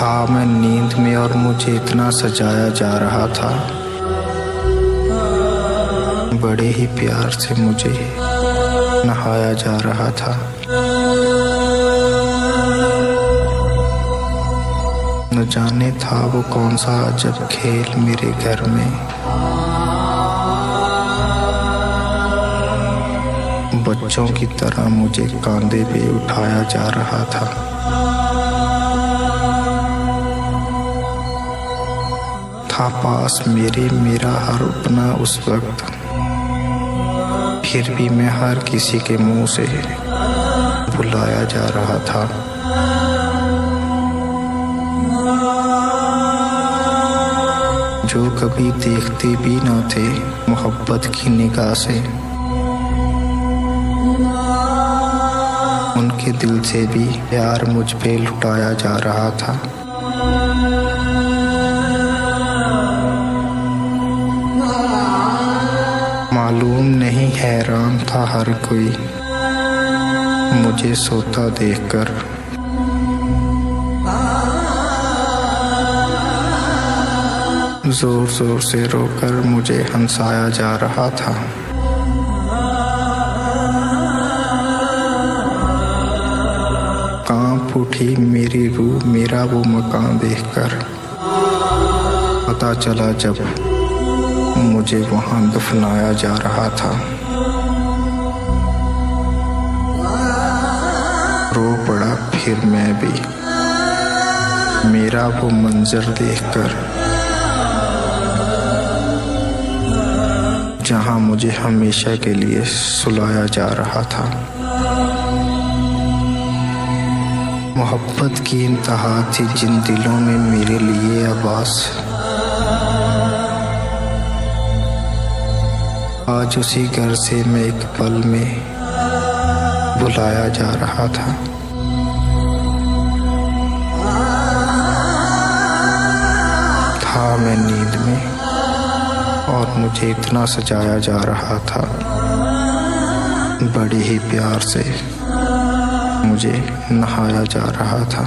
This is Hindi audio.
था मैं नींद में और मुझे इतना सजाया जा रहा था। बड़े ही प्यार से मुझे नहाया जा रहा था। न जाने था वो कौन सा अजब खेल मेरे घर में। बच्चों की तरह मुझे कांधे पे उठाया जा रहा था। था पास मेरा हर अपना उस वक्त, फिर भी मैं हर किसी के मुंह से बुलाया जा रहा था। जो कभी देखते भी न थे मोहब्बत की निगाह से, उनके दिल से भी प्यार मुझ पे लुटाया जा रहा था। मालूम नहीं हैरान था हर कोई मुझे सोता देखकर। जोर जोर से रोकर मुझे हंसाया जा रहा था। कांप उठी मेरी रूह मेरा वो मकान देखकर। पता चला जब मुझे वहां दफनाया जा रहा था। रो पड़ा फिर मैं भी मेरा वो मंजर देखकर, जहां मुझे हमेशा के लिए सुलाया जा रहा था। मोहब्बत की इंतहा थी जिन दिलों में मेरे लिए आवाज़। आज उसी घर से मैं एक पल में बुलाया जा रहा था। था मैं नींद में और मुझे इतना सजाया जा रहा था। बड़े ही प्यार से मुझे नहाया जा रहा था।